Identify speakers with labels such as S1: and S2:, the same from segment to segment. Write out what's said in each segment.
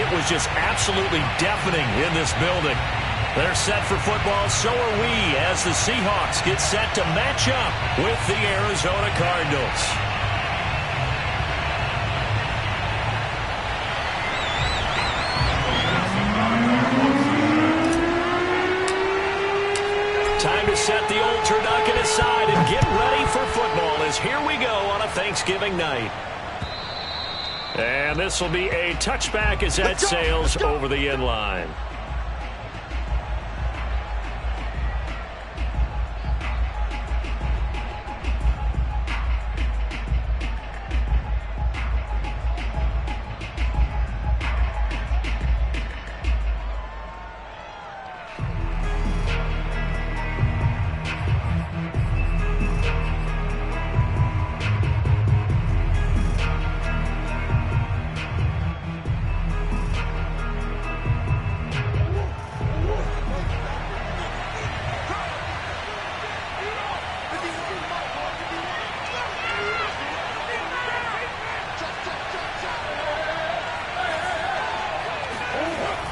S1: It was just absolutely deafening in this building. They're set for football, so are we, as the Seahawks get set to match up with the Arizona Cardinals. Time to set the old turducken aside and get ready for football, as here we go on a Thanksgiving night. And this will be a touchback as that sails over the end line.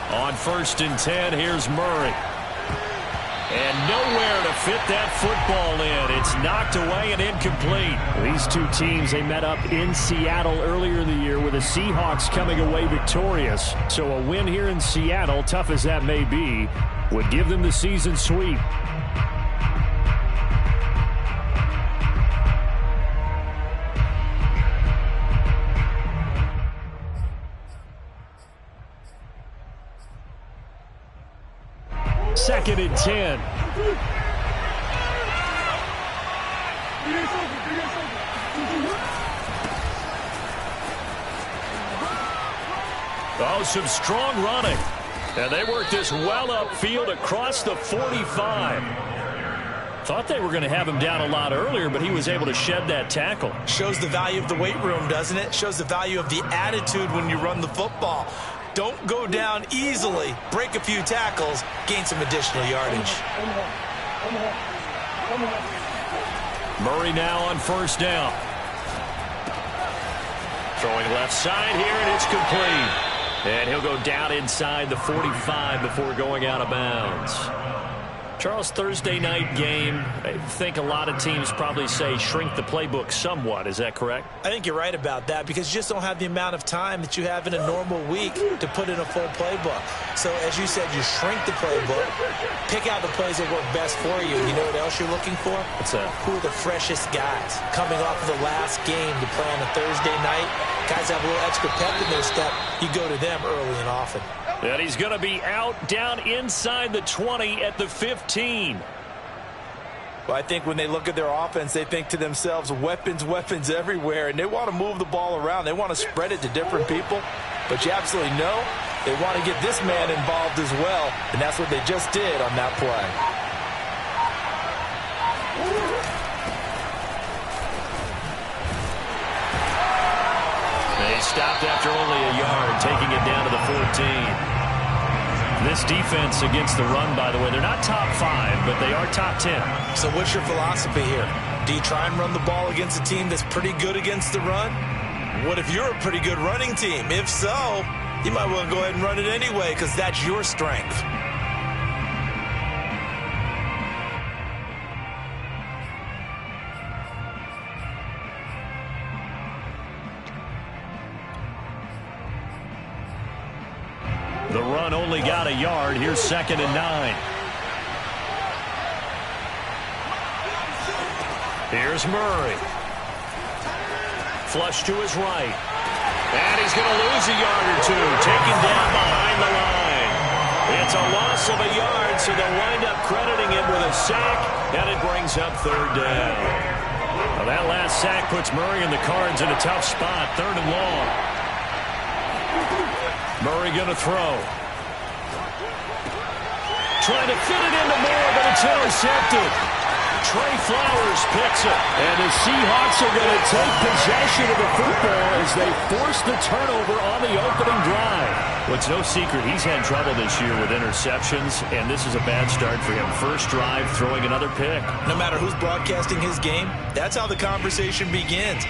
S1: On 1st and 10, here's Murray. And nowhere to fit that football in. It's knocked away and incomplete.
S2: These two teams, they met up in Seattle earlier in the year with the Seahawks coming away victorious. So a win here in Seattle, tough as that may be, would give them the season sweep. Second and 10.
S1: Oh, some strong running. And they worked this well upfield across the 45. Thought they were going to have him down a lot earlier, but he was able to shed that tackle.
S3: Shows the value of the weight room, doesn't it? Shows the value of the attitude when you run the football. Don't go down easily. Break a few tackles. Gain some additional yardage.
S1: Murray now on 1st down. Throwing left side here, and it's complete. And he'll go down inside the 45 before going out of bounds. Charles, Thursday night game, I think a lot of teams probably say shrink the playbook somewhat. Is that correct?
S3: I think you're right about that because you just don't have the amount of time that you have in a normal week to put in a full playbook. So, as you said, you shrink the playbook, pick out the plays that work best for you. You know what else you're looking for?
S1: What's that?
S3: Who are the freshest guys coming off of the last game to play on a Thursday night? Guys have a little extra pep in their step. You go to them early and often.
S1: And he's going to be out down inside the 20 at the 15.
S3: Well, I think when they look at their offense, they think to themselves, weapons, weapons everywhere, and they want to move the ball around. They want to spread it to different people, but you absolutely know they want to get this man involved as well, and that's what they just did on that play.
S1: They stopped after only a yard, taking it down to the 14. This defense against the run, by the way, they're not top 5, but they are top 10.
S3: So what's your philosophy here? Do you try and run the ball against a team that's pretty good against the run? What if you're a pretty good running team? If so, you might want to go ahead and run it anyway because that's your strength.
S1: The run only got a yard. Here's 2nd and 9. Here's Murray. Flush to his right. And he's going to lose a yard or two. Taken down behind the line. It's a loss of a yard, so they'll wind up crediting him with a sack, and it brings up 3rd down. Well, that last sack puts Murray and the Cards in a tough spot. 3rd and long. Murray going to throw. Trying to fit it into Moore, but it's intercepted. Trey Flowers picks it. And the Seahawks are going to take possession of the football as they force the turnover on the opening drive. Well, it's no secret he's had trouble this year with interceptions, and this is a bad start for him. First drive, throwing another pick.
S3: No matter who's broadcasting his game, that's how the conversation begins.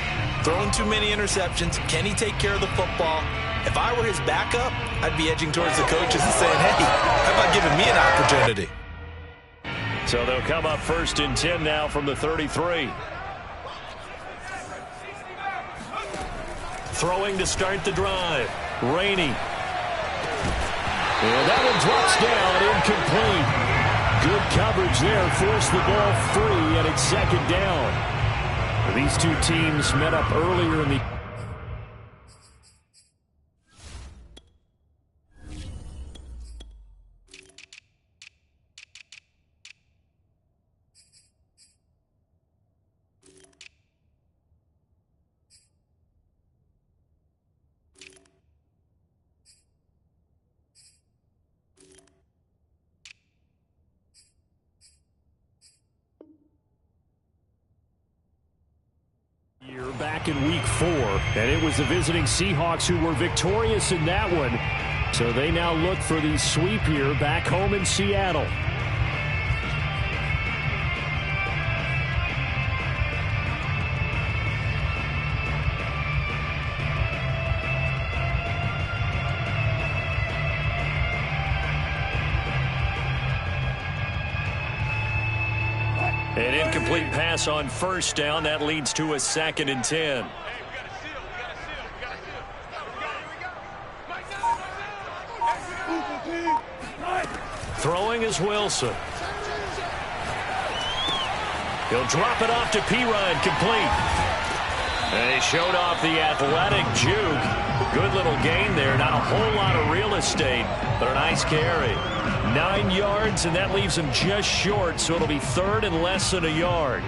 S3: Throwing too many interceptions. Can he take care of the football? If I were his backup, I'd be edging towards the coaches and saying, hey, how about giving me an opportunity?
S2: So they'll come up 1st and 10 now from the 33. Throwing to start the drive. Rainey. And that one drops down, incomplete. Good coverage there, forced the ball free, and it's 2nd down. These two teams met up earlier in the... back in week 4, and it was the visiting Seahawks who were victorious in that one. So they now look for the sweep here back home in Seattle. An incomplete pass on 1st down. That leads to a 2nd and 10. Throwing is Wilson. He'll drop it off to Pirine, complete. And he showed off the athletic juke. Good little gain there. Not a whole lot of real estate, but a nice carry. 9 yards, and that leaves him just short, so it'll be 3rd and less than a yard.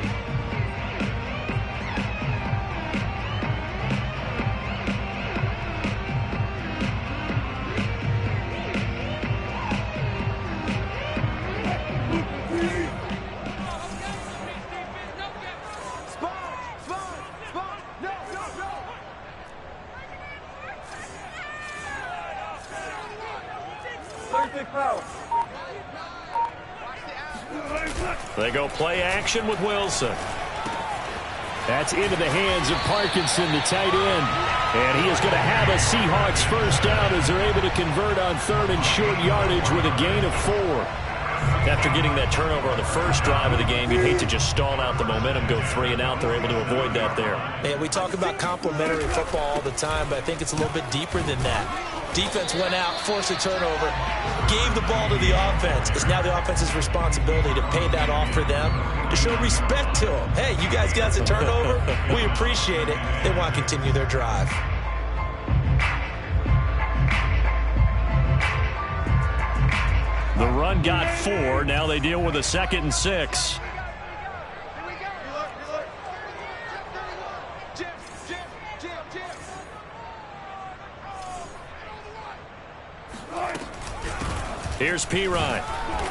S2: They go play action with Wilson. That's into the hands of Parkinson, the tight end. And he is going to have a Seahawks 1st down as they're able to convert on 3rd and short yardage with a gain of 4. After getting that turnover on the first drive of the game, you'd hate to just stall out the momentum, go 3 and out. They're able to avoid that there.
S3: And we talk about complementary football all the time, but I think it's a little bit deeper than that. Defense went out, forced a turnover, gave the ball to the offense. It's now the offense's responsibility to pay that off for them, to show respect to them. Hey, you guys got a turnover? We appreciate it. They want to continue their drive.
S2: The run got 4. Now they deal with a 2nd and 6. Here's Pirine.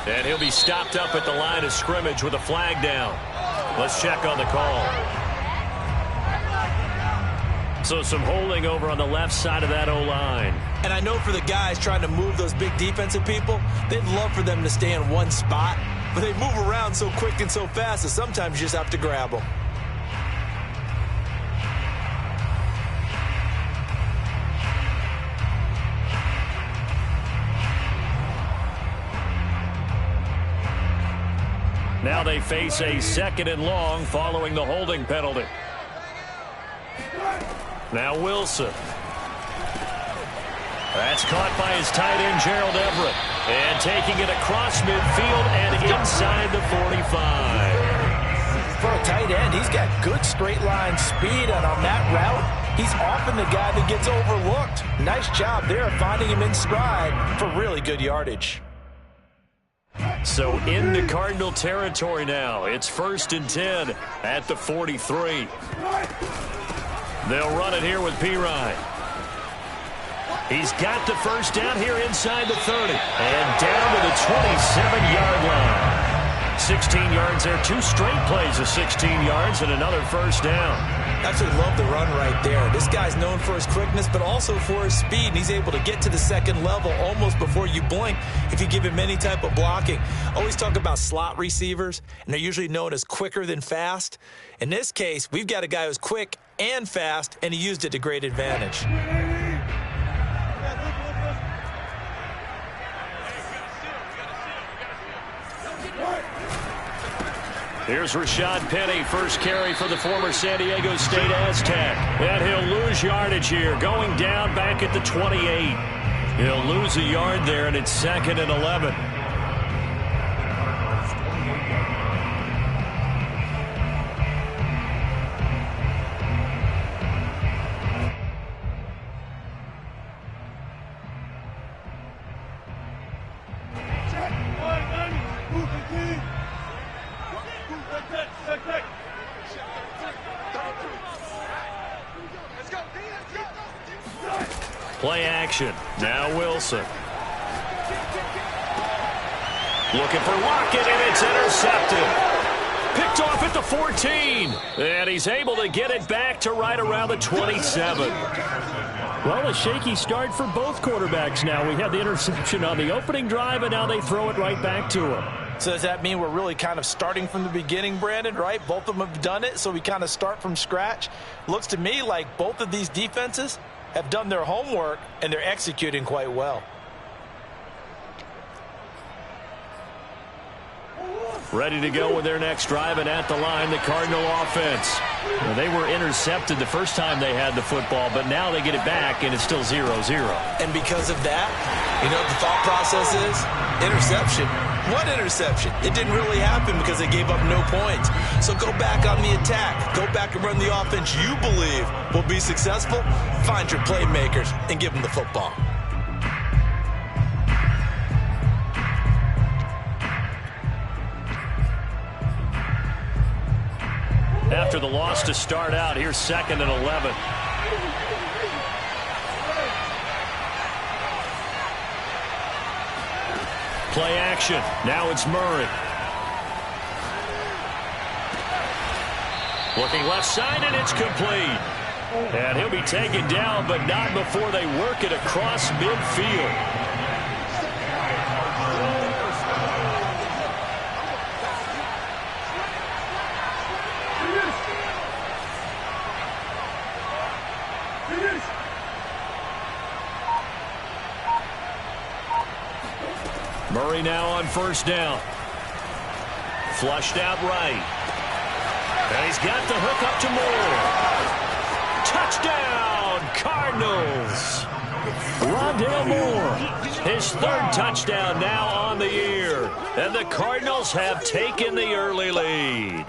S2: And he'll be stopped up at the line of scrimmage with a flag down. Let's check on the call. So some holding over on the left side of that O-line.
S3: And I know for the guys trying to move those big defensive people, they'd love for them to stay in one spot. But they move around so quick and so fast that sometimes you just have to grab them.
S2: Now they face a 2nd and long following the holding penalty. Now Wilson. That's caught by his tight end, Gerald Everett. And taking it across midfield and inside the 45.
S3: For a tight end, he's got good straight line speed, and on that route, he's often the guy that gets overlooked. Nice job there finding him in stride for really good yardage.
S2: So into Cardinal territory now. It's 1st and 10 at the 43. They'll run it here with Pirine. He's got the 1st down here inside the 30. And down to the 27-yard line. 16 yards there. 2 straight plays of 16 yards and another 1st down.
S3: Absolutely love the run right there. This guy's known for his quickness, but also for his speed. And he's able to get to the 2nd level almost before you blink if you give him any type of blocking. Always talk about slot receivers, and they're usually known as quicker than fast. In this case, we've got a guy who's quick and fast, and he used it to great advantage.
S2: Here's Rashad Penny, first carry for the former San Diego State Aztec. And he'll lose yardage here, going down back at the 28. He'll lose a yard there, and it's 2nd and 11. Play action. Now Wilson. Looking for Lockett, and it's intercepted. Picked off at the 14. And he's able to get it back to right around the 27.
S1: Well, a shaky start for both quarterbacks now. We had the interception on the opening drive, and now they throw it right back to him.
S3: So does that mean we're really kind of starting from the beginning, Brandon, right? Both of them have done it, so we kind of start from scratch. Looks to me like both of these defenses have done their homework, and they're executing quite well.
S2: Ready to go with their next drive, and at the line, the Cardinal offense. Well, they were intercepted the first time they had the football, but now they get it back, and it's still 0-0.
S3: And because of that, you know what the thought process is? Interception. What interception? It didn't really happen because they gave up no points. So go back on the attack. Go back and run the offense you believe will be successful. Find your playmakers and give them the football.
S2: After the loss to start out, here's 2nd and 11. Play action. Now it's Murray. Looking left side, and it's complete. And he'll be taken down, but not before they work it across midfield. Murray now on first down. Flushed out right. And he's got the hook up to Moore. Touchdown, Cardinals. Rondale Moore, his 3rd touchdown now on the year. And the Cardinals have taken the early lead.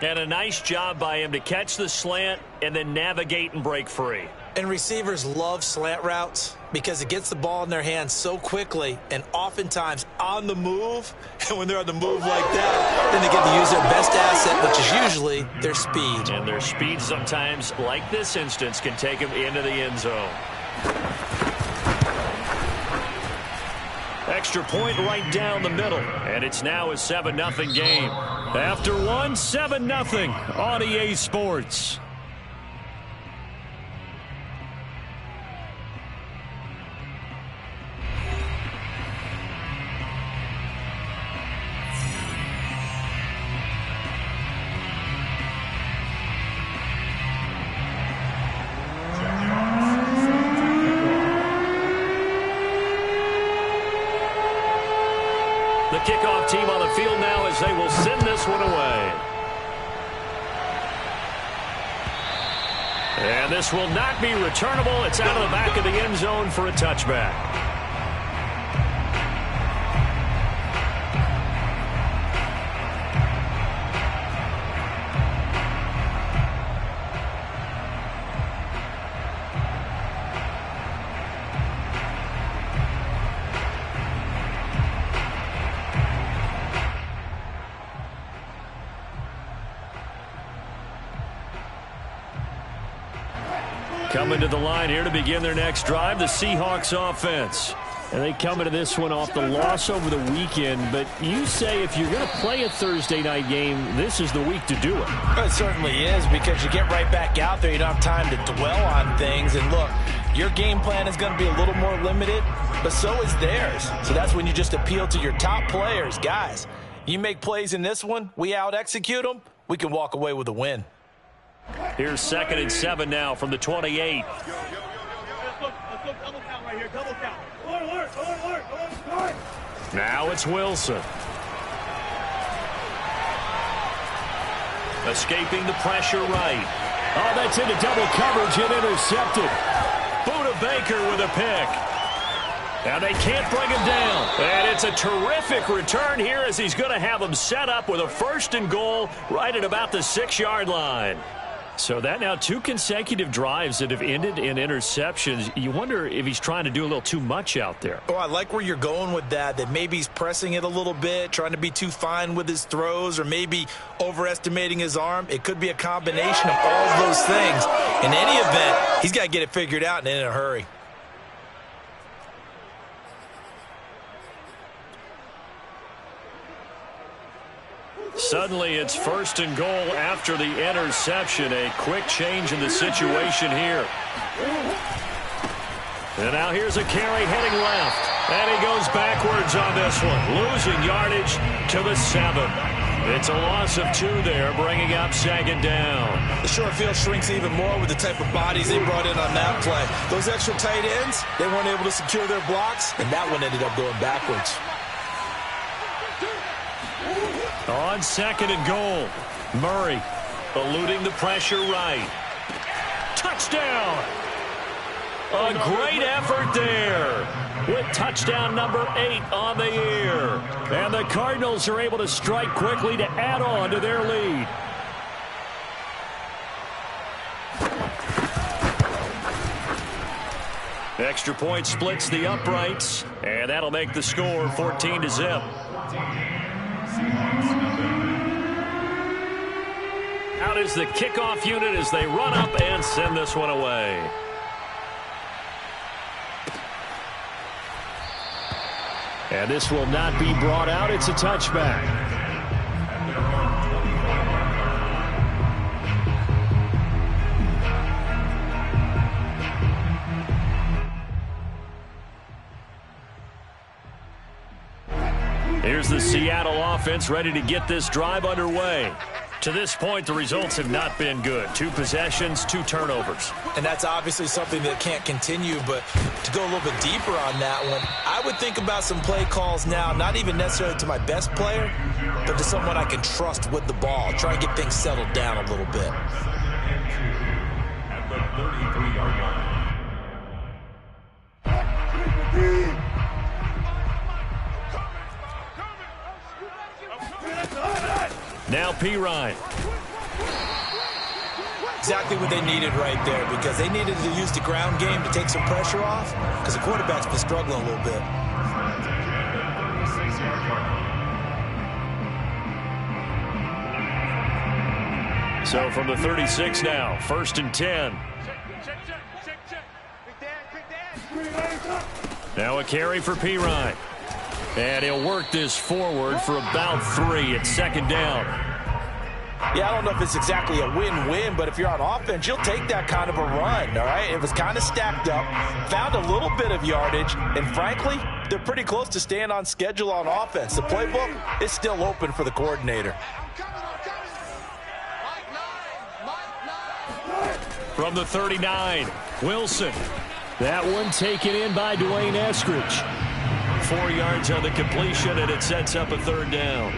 S2: And a nice job by him to catch the slant and then navigate and break free.
S3: And receivers love slant routes because it gets the ball in their hands so quickly and oftentimes on the move. And when they're on the move like that, then they get to use their best asset, which is usually their speed.
S2: And their speed sometimes, like this instance, can take them into the end zone. Extra point right down the middle. And it's now a 7-0 game. After one, 7-0 on EA Sports. Kickoff team on the field now as they will send this one away. And this will not be returnable. It's out of the back of the end zone for a touchback. Coming to the line here to begin their next drive, the Seahawks offense. And they come into this one off the loss over the weekend. But you say if you're going to play a Thursday night game, this is the week to do it.
S3: It certainly is, because you get right back out there. You don't have time to dwell on things. And look, your game plan is going to be a little more limited, but so is theirs. So that's when you just appeal to your top players. Guys, you make plays in this one, we out-execute them, we can walk away with a win.
S2: Here's 2nd and 7 now from the 28.
S4: Let's look double count right here, double count. Alert.
S2: Now it's Wilson. Escaping the pressure right.
S1: Oh, that's into double coverage and intercepted.
S2: Buda Baker with a pick. Now they can't bring him down. And it's a terrific return here as he's going to have them set up with a 1st and goal right at about the 6-yard line. So that now 2 consecutive drives that have ended in interceptions. You wonder if he's trying to do a little too much out there.
S3: Oh, I like where you're going with that maybe he's pressing it a little bit, trying to be too fine with his throws, or maybe overestimating his arm. It could be a combination of all of those things. In any event, he's got to get it figured out and in a hurry.
S2: Suddenly it's 1st and goal after the interception. A quick change in the situation here. And now here's a carry heading left. And he goes backwards on this one. Losing yardage to the 7. It's a loss of 2 there, bringing up 2nd down.
S3: The short field shrinks even more with the type of bodies they brought in on that play. Those extra tight ends, they weren't able to secure their blocks, and that one ended up going backwards.
S2: On 2nd and goal, Murray eluding the pressure right. Touchdown! A great effort there with touchdown number 8 on the year. And the Cardinals are able to strike quickly to add on to their lead. Extra point splits the uprights, and that'll make the score 14-0. Out is the kickoff unit as they run up and send this one away.
S1: And this will not be brought out. It's a touchback.
S2: Here's the Seattle offense ready to get this drive underway. To this point, the results have not been good. 2 possessions, 2 turnovers.
S3: And that's obviously something that can't continue, but to go a little bit deeper on that one, I would think about some play calls now, not even necessarily to my best player, but to someone I can trust with the ball. Try and get things settled down a little bit.
S4: At the 33-yard line.
S2: Now Pirine.
S3: Exactly what they needed right there, because they needed to use the ground game to take some pressure off, because the quarterback's been struggling a little bit.
S2: So from the 36 now, 1st and 10. Now a carry for Pirine. And he'll work this forward for about 3 at 2nd down.
S3: Yeah, I don't know if it's exactly a win-win, but if you're on offense, you'll take that kind of a run, all right? It was kind of stacked up, found a little bit of yardage, and frankly, they're pretty close to staying on schedule on offense. The playbook is still open for the coordinator.
S2: From the 39, Wilson.
S1: That one taken in by Dwayne Eskridge.
S2: 4 yards on the completion, and it sets up a 3rd down.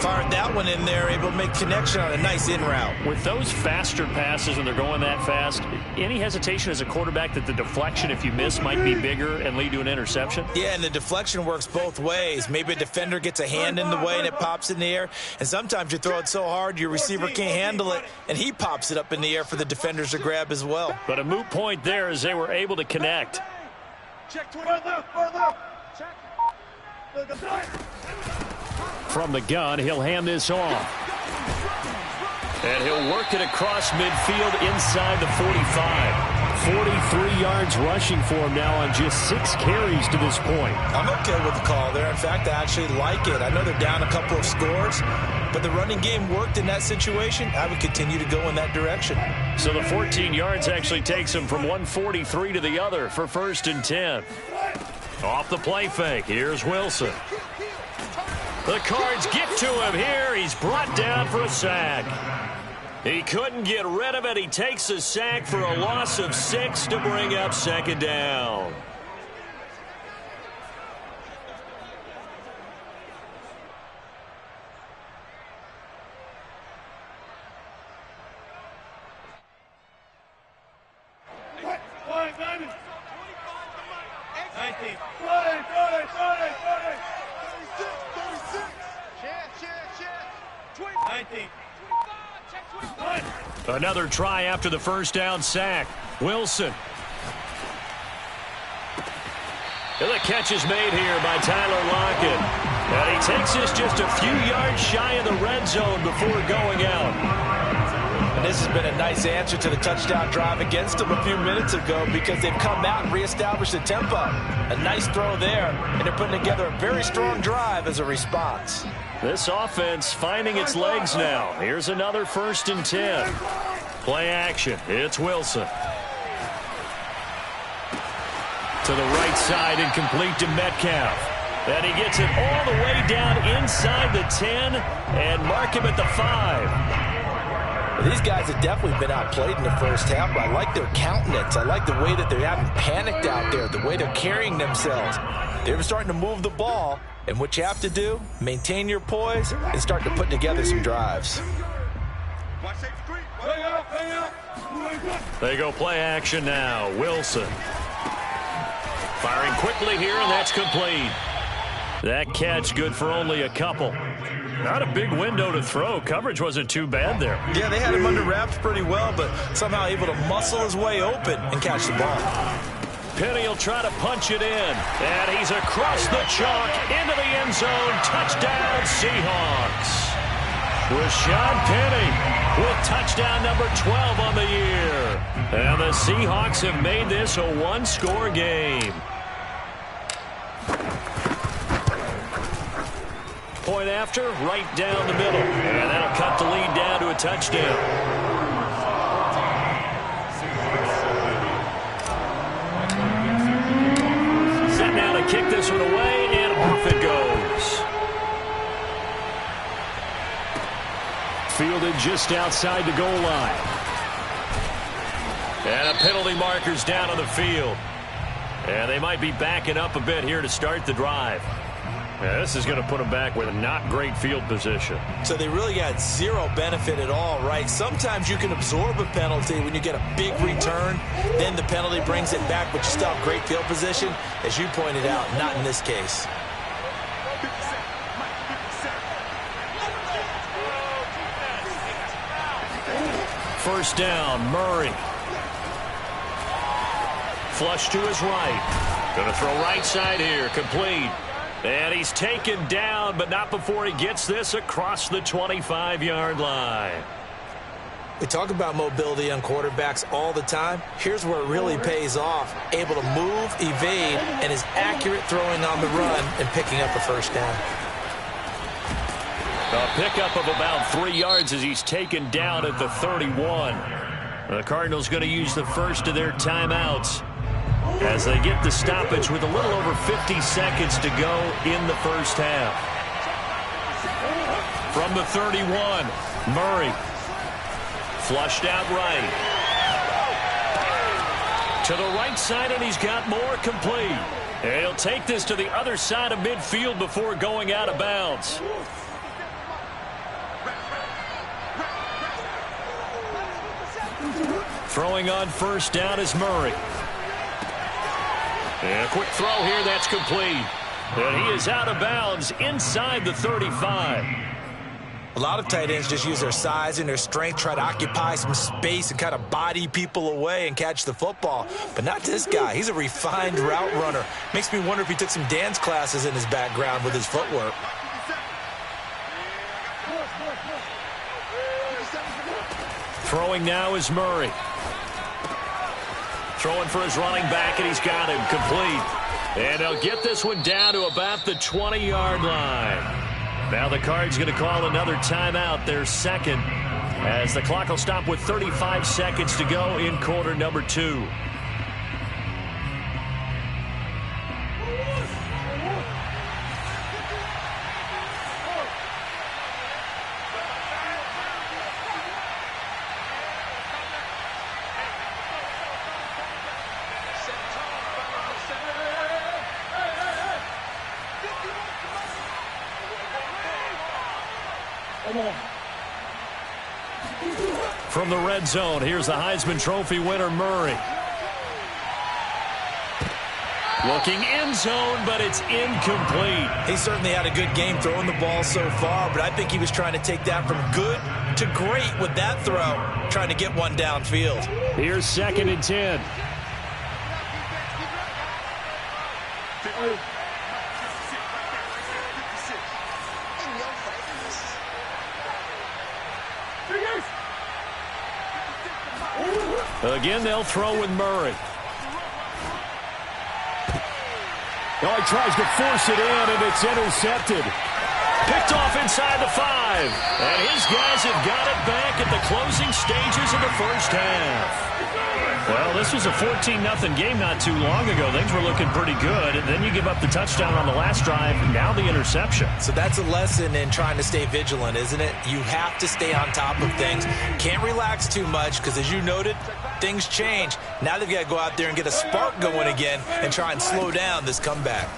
S3: Fired that one in there, able to make connection on a nice in route.
S2: With those faster passes and they're going that fast, any hesitation as a quarterback that the deflection, if you miss, might be bigger and lead to an interception?
S3: Yeah, and the deflection works both ways. Maybe a defender gets a hand in the way and it pops in the air, and sometimes you throw it so hard your receiver can't handle it, and he pops it up in the air for the defenders to grab as well.
S2: But a moot point there as they were able to connect.
S4: Check 20. Further. Check.
S1: From the gun, he'll hand this off.
S2: And he'll work it across midfield inside the 45.
S1: 43 yards rushing for him now on just 6 carries to this point.
S3: I'm okay with the call there. In fact, I actually like it. I know they're down a couple of scores, but the running game worked in that situation. I would continue to go in that direction.
S2: So the 14 yards actually takes him from 143 to the other for 1st and 10. Off the play fake, here's Wilson. The Cards get to him here. He's brought down for a sack. He couldn't get rid of it. He takes a sack for a loss of 6 to bring up 2nd down. Another try after the first down sack. Wilson. And the catch is made here by Tyler Lockett. And he takes this just a few yards shy of the red zone before going out.
S3: And this has been a nice answer to the touchdown drive against them a few minutes ago because they've come out and reestablished the tempo. A nice throw there, and they're putting together a very strong drive as a response.
S2: This offense finding its legs now. Here's another 1st and 10. Play action. It's Wilson. To the right side and complete to Metcalf. And he gets it all the way down inside the 10 and mark him at the 5.
S3: These guys have definitely been outplayed in the first half, but I like their countenance. I like the way that they haven't panicked out there, the way they're carrying themselves. They're starting to move the ball, and what you have to do, maintain your poise and start to put together some drives.
S2: They go play action now. Wilson. Firing quickly here, and that's complete. That catch good for only a couple. Not a big window to throw. Coverage wasn't too bad there.
S3: Yeah, they had him under wraps pretty well, but somehow able to muscle his way open and catch the ball.
S2: Penny will try to punch it in, and he's across the chalk into the end zone. Touchdown, Seahawks. Rashad Penny with touchdown number 12 on the year. And the Seahawks have made this a one-score game. Point after, right down the middle. And that'll cut the lead down to a touchdown. Set now to kick this one away, and off it goes. Fielded just outside the goal line. And a penalty marker's down on the field. And they might be backing up a bit here to start the drive. Yeah, this is going to put them back with a not great field position.
S3: So they really got zero benefit at all, right? Sometimes you can absorb a penalty when you get a big return. Then the penalty brings it back, but you still have great field position. As you pointed out, not in this case.
S2: First down, Murray. Flush to his right. Going to throw right side here, complete. And he's taken down, but not before he gets this across the 25-yard line.
S3: We talk about mobility on quarterbacks all the time. Here's where it really pays off. Able to move, evade, and is accurate throwing on the run and picking up a first down.
S2: A pickup of about 3 yards as he's taken down at the 31. The Cardinals going to use the first of their timeouts as they get the stoppage with a little over 50 seconds to go in the first half. From the 31, Murray. Flushed out right. To the right side, and he's got more, complete. And he'll take this to the other side of midfield before going out of bounds. Throwing on first down is Murray. And a quick throw here, that's complete. And he is out of bounds inside the 35.
S3: A lot of tight ends just use their size and their strength, try to occupy some space and kind of body people away and catch the football. But not this guy. He's a refined route runner. Makes me wonder if he took some dance classes in his background with his footwork.
S2: Throwing now is Murray. Throwing for his running back, and he's got him complete. And they'll get this one down to about the 20-yard line. Now the Cards going to call another timeout, their second, as the clock will stop with 35 seconds to go in quarter number 2. From the red zone, here's the Heisman Trophy winner, Murray. Looking end zone, but it's incomplete.
S3: He certainly had a good game throwing the ball so far, but I think he was trying to take that from good to great with that throw, trying to get one downfield.
S2: Here's 2nd and 10. Again, they'll throw with Murray.
S1: Oh, he tries to force it in, and it's intercepted.
S2: Picked off inside the 5. And his guys have got it back at the closing stages of the first half. Well, this was a 14-0 game not too long ago. Things were looking pretty good. And then you give up the touchdown on the last drive. Now the interception.
S3: So that's a lesson in trying to stay vigilant, isn't it? You have to stay on top of things. Can't relax too much because, as you noted, things change. Now they've got to go out there and get a spark going again and try and slow down this comeback.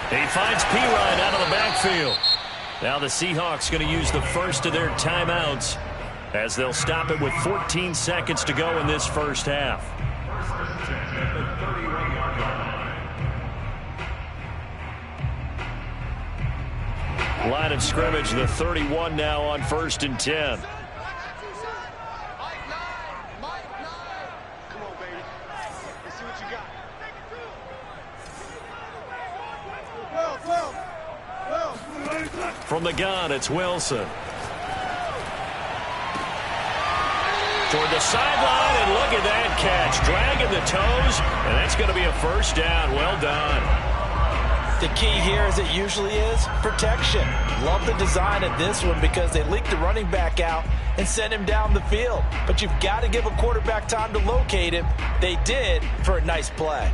S2: He finds Pirine out of the backfield. Now the Seahawks going to use the first of their timeouts as they'll stop it with 14 seconds to go in this first half. Line of scrimmage, the 31 now on 1st and 10. From the gun, it's Wilson. Toward the sideline, and look at that catch. Dragging the toes, and that's going to be a first down. Well done.
S3: The key here, as it usually is, protection. Love the design of this one because they leaked the running back out and sent him down the field. But you've got to give a quarterback time to locate him. They did for a nice play.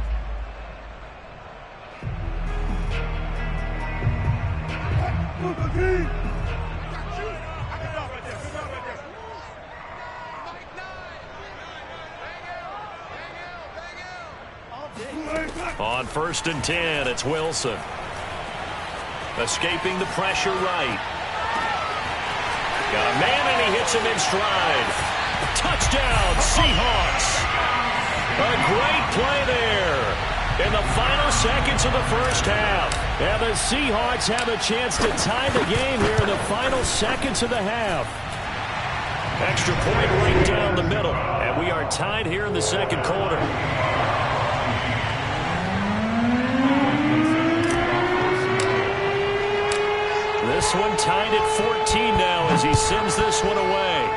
S2: On 1st and 10, it's Wilson. Escaping the pressure right. Got a man, and he hits him in stride. Touchdown, Seahawks. A great play there in the final seconds of the first half.
S1: And the Seahawks have a chance to tie the game here in the final seconds of the half.
S2: Extra point right down the middle. And we are tied here in the second quarter. This one tied at 14 now as he sends this one away.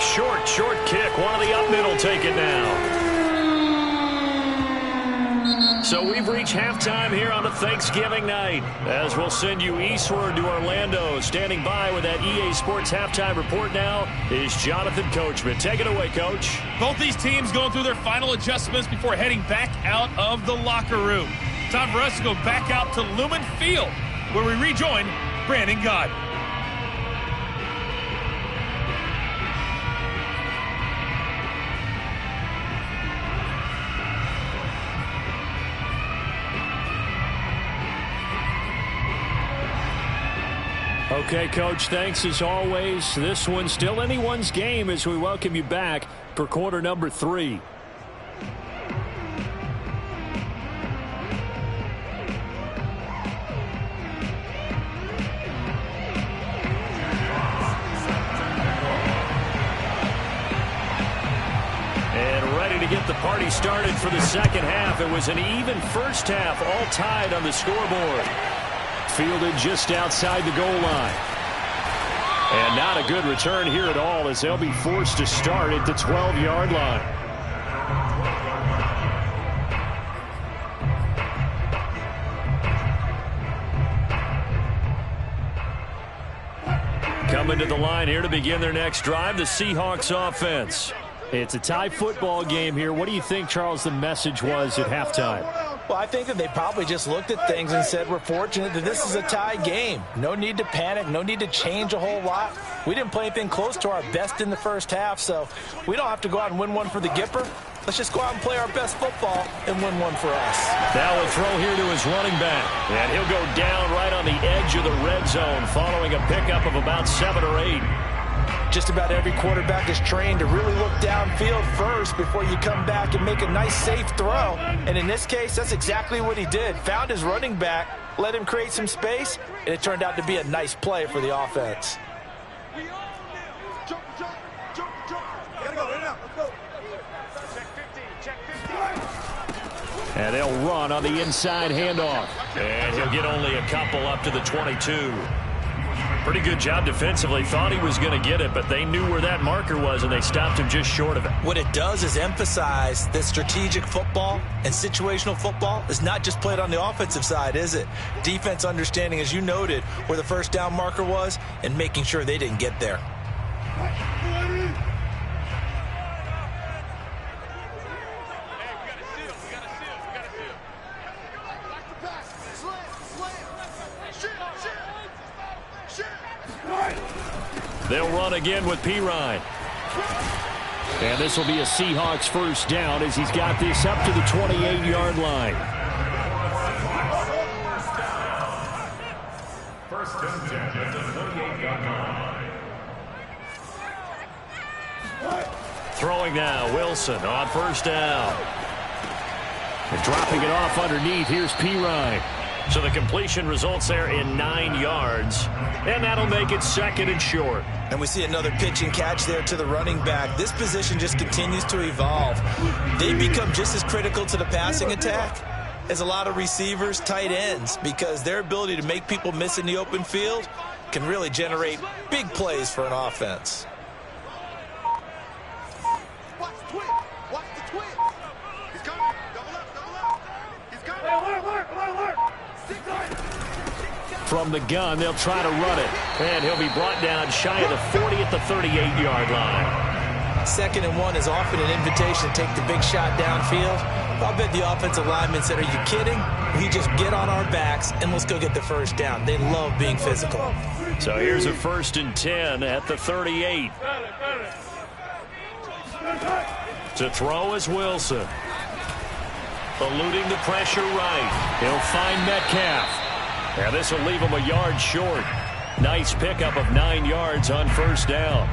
S2: Short kick. One of the up middle take it now. So we've reached halftime here on a Thanksgiving night as we'll send you eastward to Orlando. Standing by with that EA Sports halftime report now is Jonathan Coachman. Take it away, Coach.
S5: Both these teams going through their final adjustments before heading back out of the locker room. Time for us to go back out to Lumen Field, where we rejoin Brandon Gott.
S1: Okay, Coach, thanks as always. This one's still anyone's game as we welcome you back for quarter number 3. Get the party started for the second half. It was an even first half, all tied on the scoreboard. Fielded just outside the goal line. And not a good return here at all as they'll be forced to start at the 12-yard line. Coming to the line here to begin their next drive, the Seahawks offense. It's a tie football game here. What do you think, Charles, the message was at halftime?
S3: Well, I think that they probably just looked at things and said, we're fortunate that this is a tie game. No need to panic. No need to change a whole lot. We didn't play anything close to our best in the first half, so we don't have to go out and win one for the Gipper. Let's just go out and play our best football and win one for us.
S2: Now a throw here to his running back. And he'll go down right on the edge of the red zone following a pickup of about 7 or 8.
S3: Just about every quarterback is trained to really look downfield first before you come back and make a nice, safe throw. And in this case, that's exactly what he did. Found his running back, let him create some space, and it turned out to be a nice play for the offense.
S2: And they'll run on the inside handoff. And he'll get only a couple up to the 22. Pretty good job defensively. Thought he was going to get it, but they knew where that marker was, and they stopped him just short of it.
S3: What it does is emphasize that strategic football and situational football is not just played on the offensive side, is it? Defense understanding, as you noted, where the first down marker was and making sure they didn't get there.
S2: They'll run again with Pirine. And this will be a Seahawks first down as he's got this up to the 28-yard line.
S6: First and 10 at the 28-yard line.
S2: Throwing now, Wilson on first down. And dropping it off underneath, here's Pirine. So the completion results there in 9 yards. And that'll make it second and short.
S3: And we see another pitch and catch there to the running back. This position just continues to evolve. They become just as critical to the passing attack as a lot of receivers, tight ends, because their ability to make people miss in the open field can really generate big plays for an offense.
S4: Watch the twin. Watch the twin. He's coming. Double up. Double up. He's coming. Alert.
S2: From the gun, they'll try to run it. And he'll be brought down shy of the 40 at the 38-yard line.
S3: 2nd and 1 is often an invitation to take the big shot downfield. I'll bet the offensive lineman said, are you kidding? We just get on our backs and let's go get the first down. They love being physical.
S2: So here's a 1st and 10 at the 38. To throw is Wilson. Eluding the pressure right. He'll find Metcalf. And this will leave him a yard short. Nice pickup of 9 yards on first down.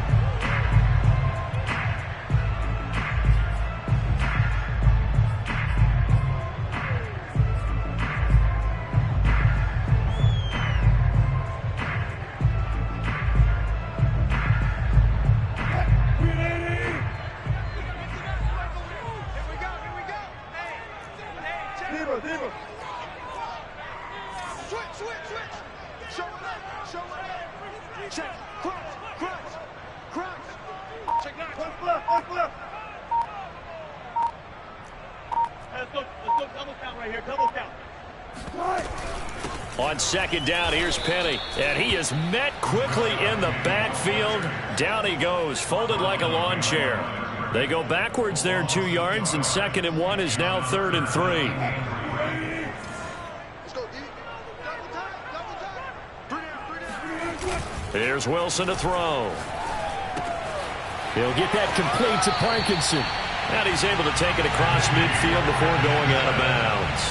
S2: On 2nd down, here's Penny. And he is met quickly in the backfield. Down he goes, folded like a lawn chair. They go backwards there 2 yards, and 2nd and 1 is now 3rd and 3. Here's Wilson to throw. He'll get that complete to Parkinson. And he's able to take it across midfield before going out of bounds.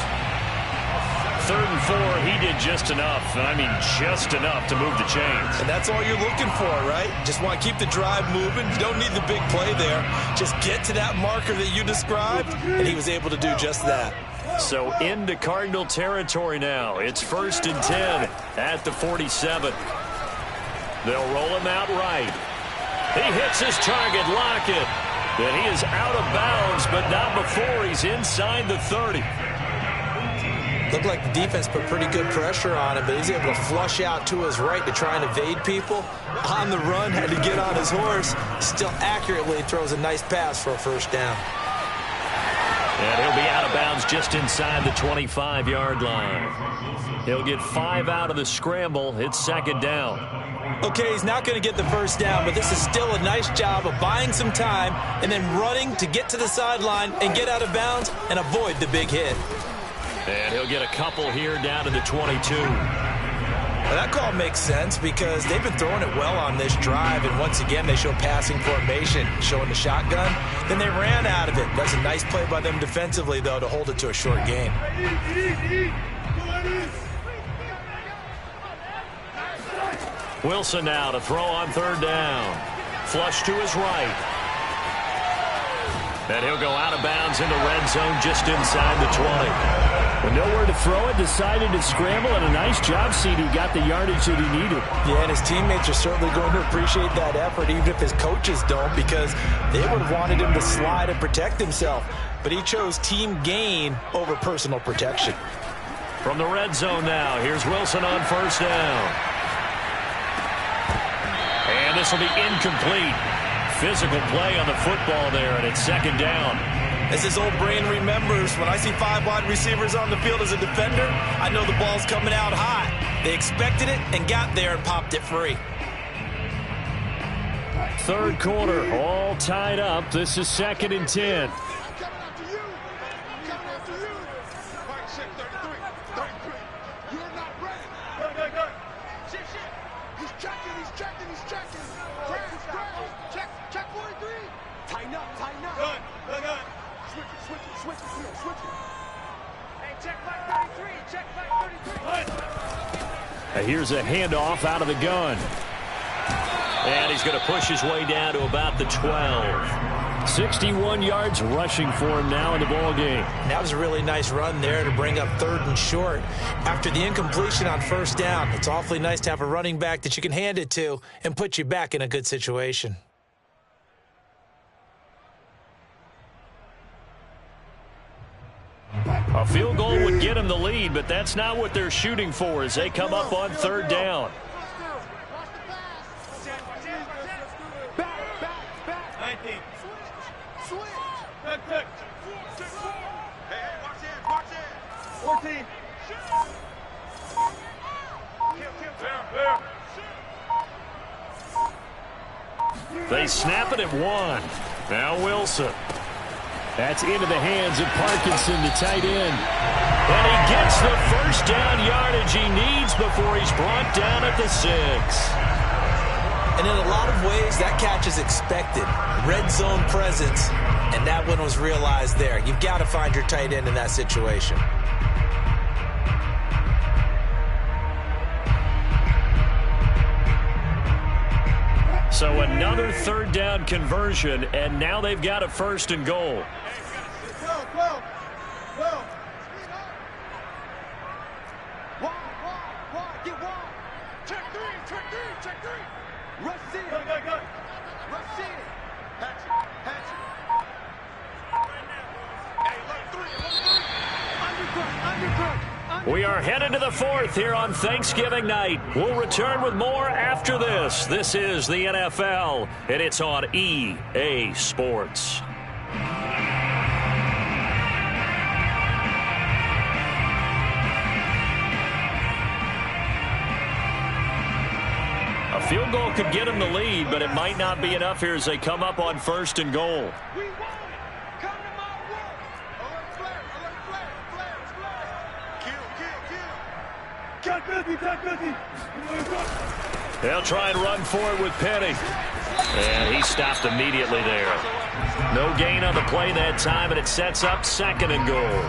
S2: 3rd and 4, he did just enough. I mean, just enough to move the chains.
S3: And that's all you're looking for, right? Just want to keep the drive moving. You don't need the big play there. Just get to that marker that you described, and he was able to do just that.
S2: So into Cardinal territory now. It's 1st and 10 at the 47. They'll roll him out right. He hits his target, Lockett. And he is out of bounds, but not before he's inside the 30.
S3: Looked like the defense put pretty good pressure on him, but he's able to flush out to his right to try and evade people. On the run, had to get on his horse. Still accurately throws a nice pass for a first down.
S2: And he'll be out of bounds just inside the 25-yard line. He'll get 5 out of the scramble. It's 2nd down.
S3: Okay, he's not going to get the first down, but this is still a nice job of buying some time and then running to get to the sideline and get out of bounds and avoid the big hit.
S2: And he'll get a couple here down to the 22.
S3: Well, that call makes sense because they've been throwing it well on this drive, and once again they show passing formation, showing the shotgun. Then they ran out of it. That's a nice play by them defensively, though, to hold it to a short gain.
S2: Wilson now to throw on 3rd down. Flush to his right. And he'll go out of bounds in the red zone just inside the 20.
S1: With nowhere to throw it, decided to scramble, and a nice job, CD. Got the yardage that he needed.
S3: Yeah, and his teammates are certainly going to appreciate that effort, even if his coaches don't, because they would have wanted him to slide and protect himself. But he chose team gain over personal protection.
S2: From the red zone now, here's Wilson on first down. And this will be incomplete. Physical play on the football there, and it's second down.
S3: As his old brain remembers, when I see 5 wide receivers on the field as a defender, I know the ball's coming out hot. They expected it and got there and popped it free.
S1: Third quarter, all tied up. This is 2nd and 10. Here's a handoff out of the gun.
S2: And he's going to push his way down to about the 12.
S1: 61 yards rushing for him now in the ball game.
S3: That was a really nice run there to bring up 3rd and short. After the incompletion on first down, it's awfully nice to have a running back that you can hand it to and put you back in a good situation.
S2: A field goal would get him the lead, but that's not what they're shooting for as they come up on 3rd down. They snap it at 1. Now Wilson.
S1: That's into the hands of Parkinson, the tight end.
S2: And he gets the first down yardage he needs before he's brought down at the 6.
S3: And in a lot of ways, that catch is expected. Red zone presence, and that one was realized there. You've got to find your tight end in that situation.
S2: So another 3rd down conversion, and now they've got a 1st and goal. We are headed to the 4th here on Thanksgiving night. We'll return with more after this. This is the NFL, and it's on EA Sports. A field goal could get them the lead, but it might not be enough here as they come up on 1st and goal. They'll try and run for it with Penny. And he stopped immediately there. No gain on the play that time, and it sets up 2nd and goal.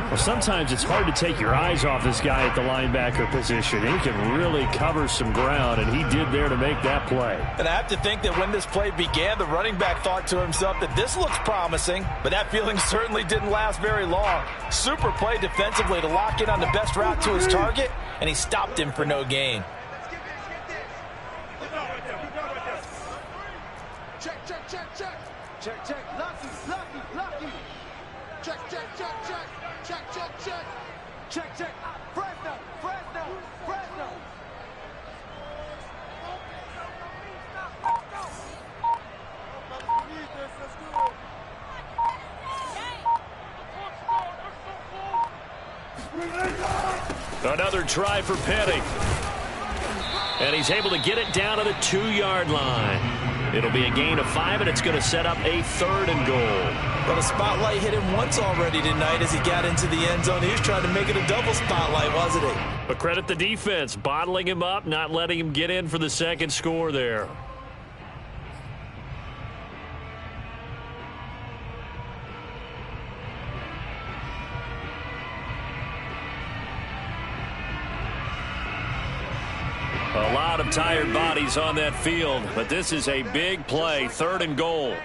S1: Well, sometimes it's hard to take your eyes off this guy at the linebacker position. He can really cover some ground, and he did there to make that play.
S3: And I have to think that when this play began, the running back thought to himself that this looks promising, but that feeling certainly didn't last very long. Super play defensively to lock in on the best route to his target, and he stopped him for no gain.
S4: Check. Lucky. Check. Fresno.
S2: Another try for Penny. And he's able to get it down to the 2-yard line. It'll be a gain of 5, and it's going to set up a 3rd and goal.
S3: Well, the spotlight hit him once already tonight as he got into the end zone. He was trying to make it a double spotlight, wasn't he?
S2: But credit the defense, bottling him up, not letting him get in for the 2nd score there. A lot of tired bodies on that field, but this is a big play, 3rd and goal.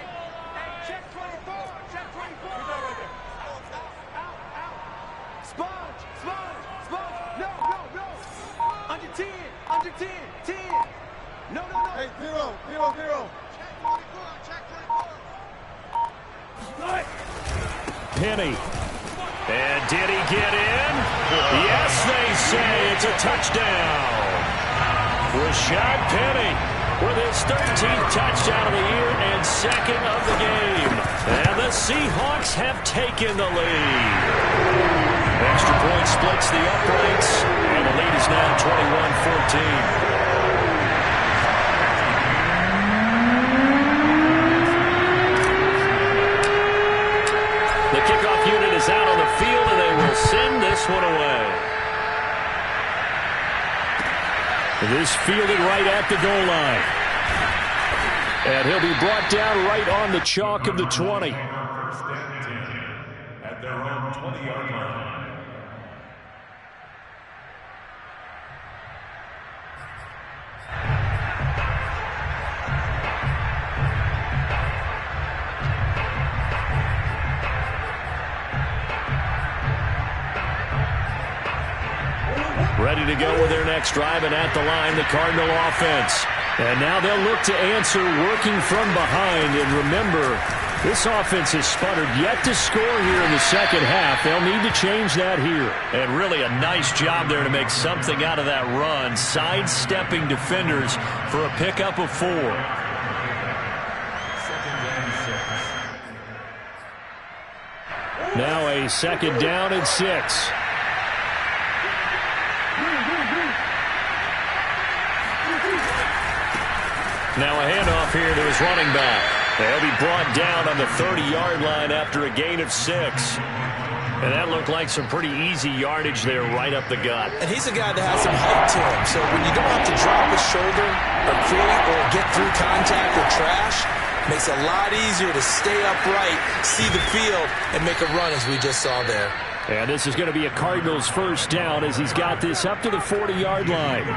S4: Hey, 0.
S2: Penny. And did he get in? Yes, they say it's a touchdown. Rashad Penny with his 13th touchdown of the year and 2nd of the game. And the Seahawks have taken the lead. Extra point splits the uprights, and the lead is now 21-14. The kickoff unit is out on the field, and they will send this one away. This fielded right at the goal line. And he'll be brought down right on the chalk of the 20.
S6: At their own 20-yard line.
S2: Ready to go with their next drive, and at the line, the Cardinal offense. And now they'll look to answer working from behind. And remember, this offense has sputtered yet to score here in the second half. They'll need to change that here. And really a nice job there to make something out of that run, sidestepping defenders for a pickup of 4. Now a 2nd down and 6. Now a handoff here to his running back. They'll be brought down on the 30-yard line after a gain of 6. And that looked like some pretty easy yardage there right up the gut.
S3: And he's a guy that has some height to him. So when you don't have to drop his shoulder or create or get through contact or trash, makes it a lot easier to stay upright, see the field, and make a run as we just saw there.
S2: And this is going to be a Cardinals 1st down as he's got this up to the 40-yard line.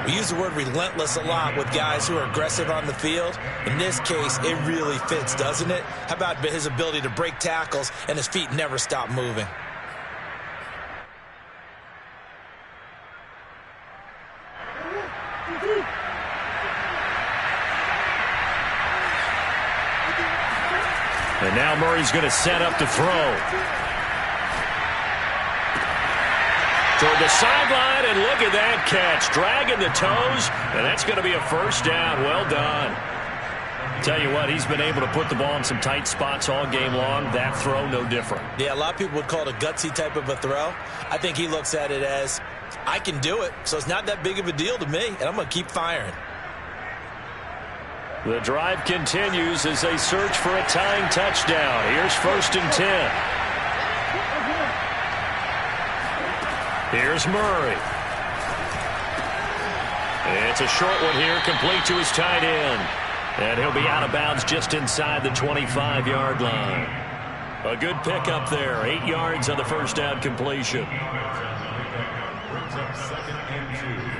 S3: We use the word relentless a lot with guys who are aggressive on the field. In this case, it really fits, doesn't it? How about his ability to break tackles and his feet never stop moving?
S2: And now Murray's going to set up to throw. Toward the sideline, and look at that catch. Dragging the toes, and that's going to be a 1st down. Well done. Tell you what, he's been able to put the ball in some tight spots all game long. That throw, no different.
S3: Yeah, a lot of people would call it a gutsy type of a throw. I think he looks at it as, I can do it, so it's not that big of a deal to me, and I'm going to keep firing.
S2: The drive continues as they search for a tying touchdown. Here's 1st and 10. Here's Murray. It's a short one here, complete to his tight end. And he'll be out of bounds just inside the 25-yard line. A good pickup there, 8 yards on the 1st down completion.
S6: Brings up 2nd and 2.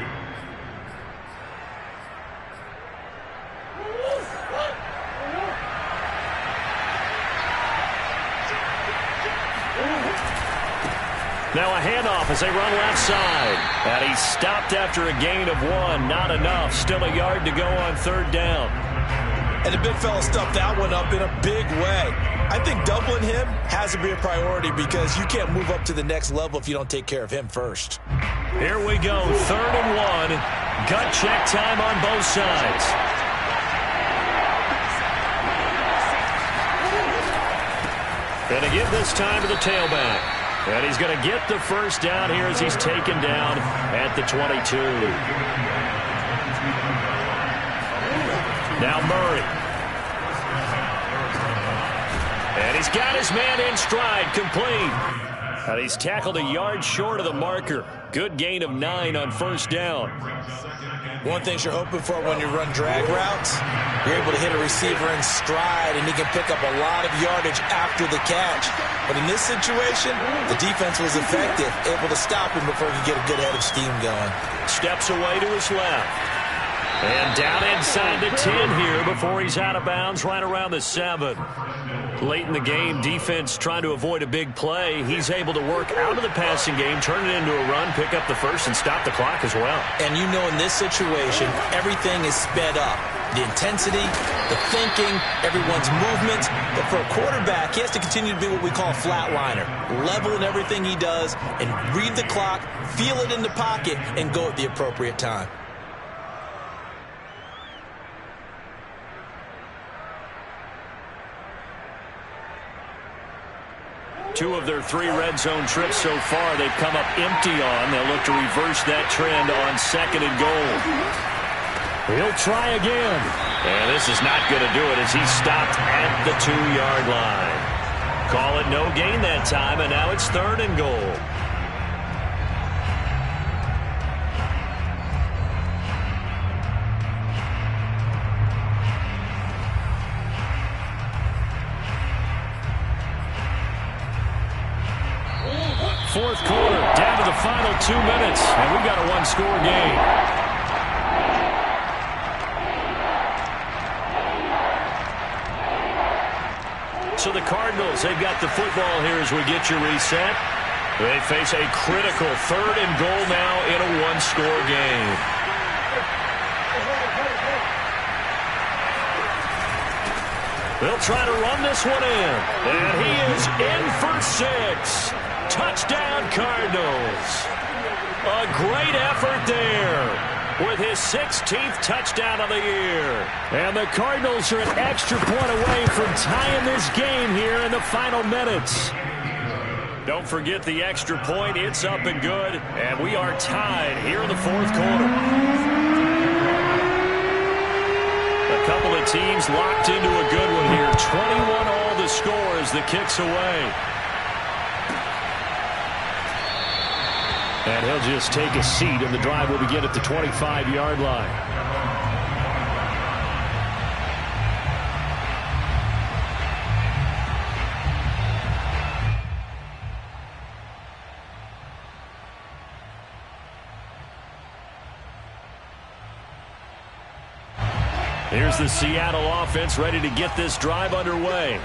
S2: Now a handoff as they run left side. And he's stopped after a gain of 1. Not enough. Still a yard to go on 3rd down.
S3: And the big fella stuffed that one up in a big way. I think doubling him has to be a priority because you can't move up to the next level if you don't take care of him first.
S2: Here we go. 3rd and 1. Gut check time on both sides. Gonna give this time to the tailback. And he's going to get the 1st down here as he's taken down at the 22. Now Murray. And he's got his man in stride, complete. And he's tackled a yard short of the marker. Good gain of 9 on first down.
S3: One thing you're hoping for when you run drag routes, you're able to hit a receiver in stride, and he can pick up a lot of yardage after the catch. But in this situation, the defense was effective, able to stop him before he could get a good head of steam going.
S2: Steps away to his left. And down inside the 10 here before he's out of bounds right around the 7. Late in the game, defense trying to avoid a big play. He's able to work out of the passing game, turn it into a run, pick up the first, and stop the clock as well.
S3: And you know in this situation, everything is sped up. The intensity, the thinking, everyone's movements. But for a quarterback, he has to continue to be what we call a flatliner. Level in everything he does and read the clock, feel it in the pocket, and go at the appropriate time.
S2: Two of their 3 red zone trips so far they've come up empty on. They'll look to reverse that trend on 2nd and goal. He'll try again. And this is not going to do it as he's stopped at the 2-yard line. Call it no gain that time, and now it's 3rd and goal. Fourth quarter, down to the final 2 minutes, and we've got a 1-score game. So the Cardinals, they've got the football here as we get your reset. They face a critical 3rd and goal now in a 1-score game. They'll try to run this one in, and he is in for 6. Touchdown, Cardinals. A great effort there with his 16th touchdown of the year. And the Cardinals are an extra point away from tying this game here in the final minutes. Don't forget the extra point. It's up and good. And we are tied here in the 4th quarter. A couple of teams locked into a good one here. 21 all the score as the kick's away. And he'll just take a seat, and the drive will begin at the 25-yard line. Here's the Seattle offense ready to get this drive underway.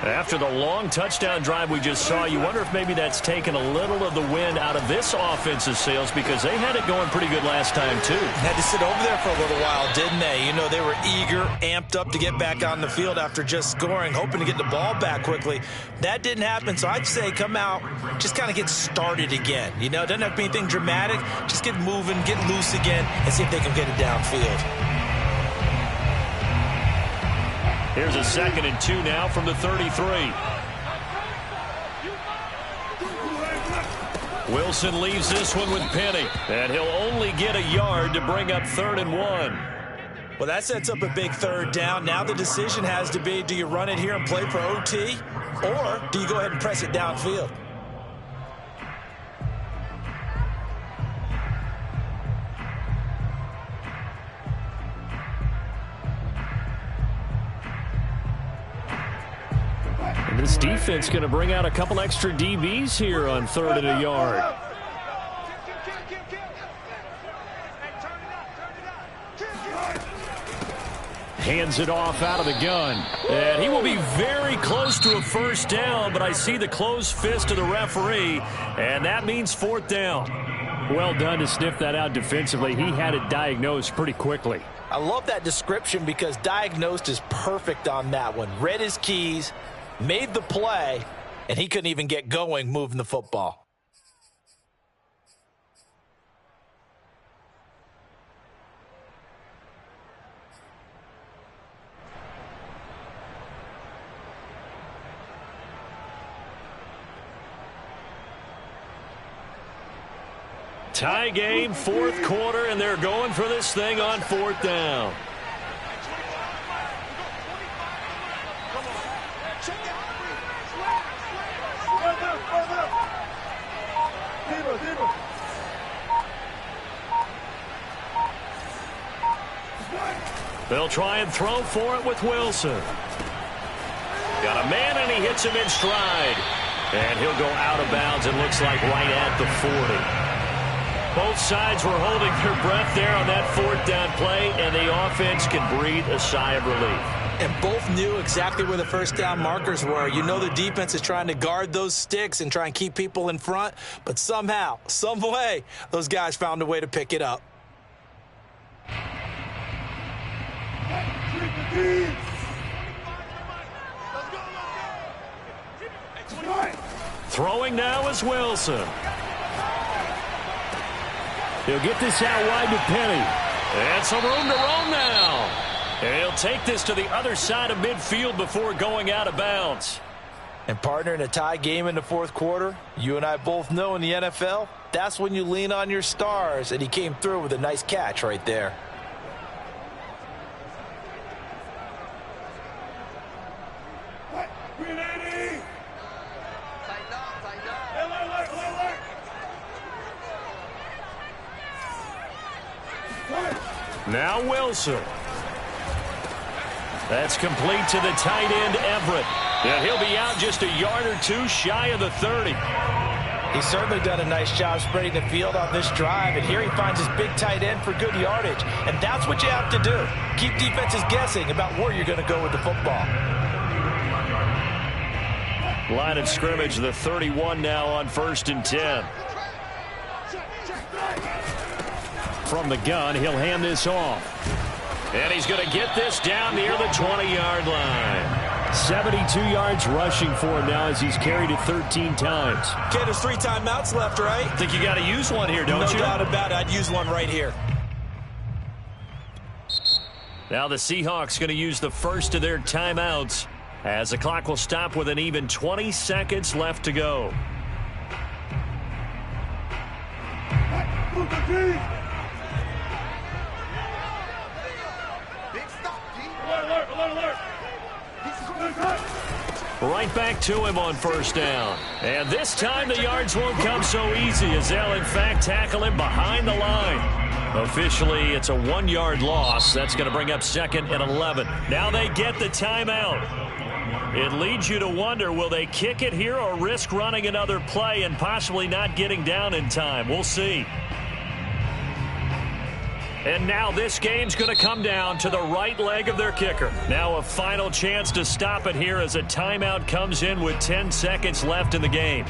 S2: After the long touchdown drive we just saw, you wonder if maybe that's taken a little of the wind out of this offensive sails because they had it going pretty good last time, too.
S3: Had to sit over there for a little while, didn't they? You know, they were eager, amped up to get back on the field after just scoring, hoping to get the ball back quickly. That didn't happen, so I'd say come out, just kind of get started again. You know, it doesn't have to be anything dramatic. Just get moving, get loose again, and see if they can get it downfield.
S2: Here's a 2nd and 2 now from the 33. Wilson leaves this one with Penny, and he'll only get a yard to bring up 3rd and 1.
S3: Well, that sets up a big 3rd down. Now the decision has to be, do you run it here and play for OT, or do you go ahead and press it downfield?
S2: This defense going to bring out a couple extra DBs here on 3rd and a yard. Hands it off out of the gun. And he will be very close to a 1st down, but I see the closed fist of the referee, and that means 4th down. Well done to sniff that out defensively. He had it diagnosed pretty quickly.
S3: I love that description because diagnosed is perfect on that one. Read his keys, made the play, and he couldn't even get going moving the football.
S2: Tie game, 4th quarter, and they're going for this thing on 4th down. They'll try and throw for it with Wilson. Got a man, and he hits him in stride. And he'll go out of bounds, it looks like right at the 40. Both sides were holding their breath there on that fourth down play, and the offense can breathe a sigh of relief.
S3: And both knew exactly where the first down markers were. You know the defense is trying to guard those sticks and try and keep people in front, but somehow, some way, those guys found a way to pick it up.
S2: Throwing now is Wilson.
S1: He'll get this out wide to Penny.
S2: And some room to roam now. And he'll take this to the other side of midfield before going out of bounds.
S3: And partner, in a tie game in the fourth quarter, you and I both know in the NFL, that's when you lean on your stars, and he came through with a nice catch right there.
S2: Now Wilson. That's complete to the tight end, Everett. And he'll be out just a yard or two shy of the 30.
S3: He's certainly done a nice job spreading the field on this drive, and here he finds his big tight end for good yardage. And that's what you have to do. Keep defenses guessing about where you're going to go with the football.
S2: Line of scrimmage, the 31 now on 1st and 10.
S1: From the gun, he'll hand this off.
S2: And he's going to get this down near the 20-yard line.
S1: 72 yards rushing for him now as he's carried it 13 times.
S3: Okay, there's 3 timeouts left, right?
S2: I think you got to use one here, don't you?
S3: No doubt about it. I'd use one right here.
S2: Now the Seahawks going to use the first of their timeouts as the clock will stop with an even 20 seconds left to go. Right back to him on 1st down. And this time the yards won't come so easy as they'll in fact tackle him behind the line. Officially, it's a 1-yard loss. That's going to bring up 2nd and 11. Now they get the timeout. It leads you to wonder, will they kick it here or risk running another play and possibly not getting down in time? We'll see. And now this game's going to come down to the right leg of their kicker. Now a final chance to stop it here as a timeout comes in with 10 seconds left in the game.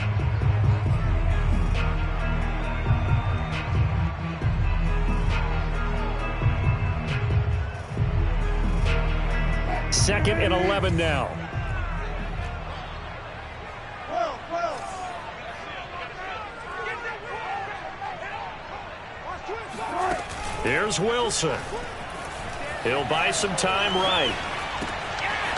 S2: Second and 11 now. Here's Wilson. He'll buy some time right.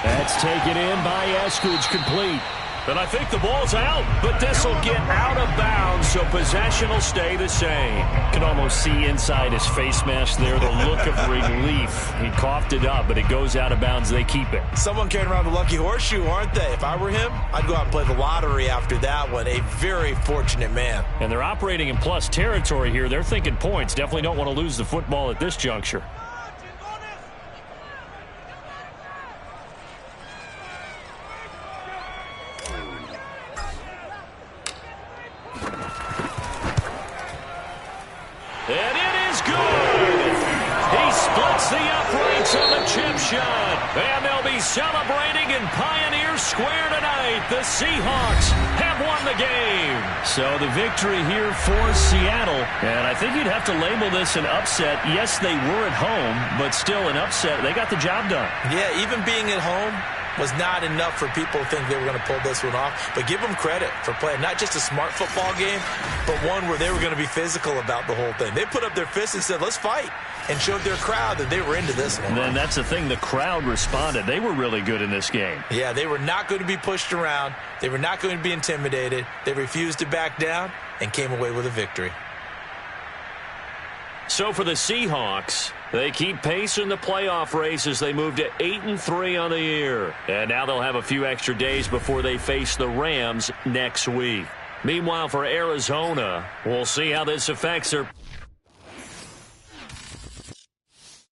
S1: That's taken in by Eskridge, complete.
S2: And I think the ball's out, but this will get out of bounds, so possession will stay the same.
S1: Can almost see inside his face mask there the look of relief. He coughed it up, but it goes out of bounds. They keep it.
S3: Someone carrying around the lucky horseshoe, aren't they? If I were him, I'd go out and play the lottery after that one. A very fortunate man.
S1: And they're operating in plus territory here. They're thinking points. Definitely don't want to lose the football at this juncture.
S2: And it is good. He splits the uprights on the chip shot. And they'll be celebrating in Pioneer Square tonight. The Seahawks have won the game.
S1: So the victory here for Seattle. And I think you'd have to label this an upset. Yes, they were at home, but still an upset. They got the job done.
S3: Yeah, even being at home was not enough for people to think they were going to pull this one off. But give them credit for playing not just a smart football game, but one where they were going to be physical about the whole thing. They put up their fists and said, let's fight, and showed their crowd that they were into this one.
S1: And then that's the thing, the crowd responded. They were really good in this game.
S3: Yeah, they were not going to be pushed around. They were not going to be intimidated. They refused to back down and came away with a victory.
S2: So for the Seahawks, they keep pace in the playoff race as they move to 8-3 on the year. And now they'll have a few extra days before they face the Rams next week. Meanwhile, for Arizona, we'll see how this affects their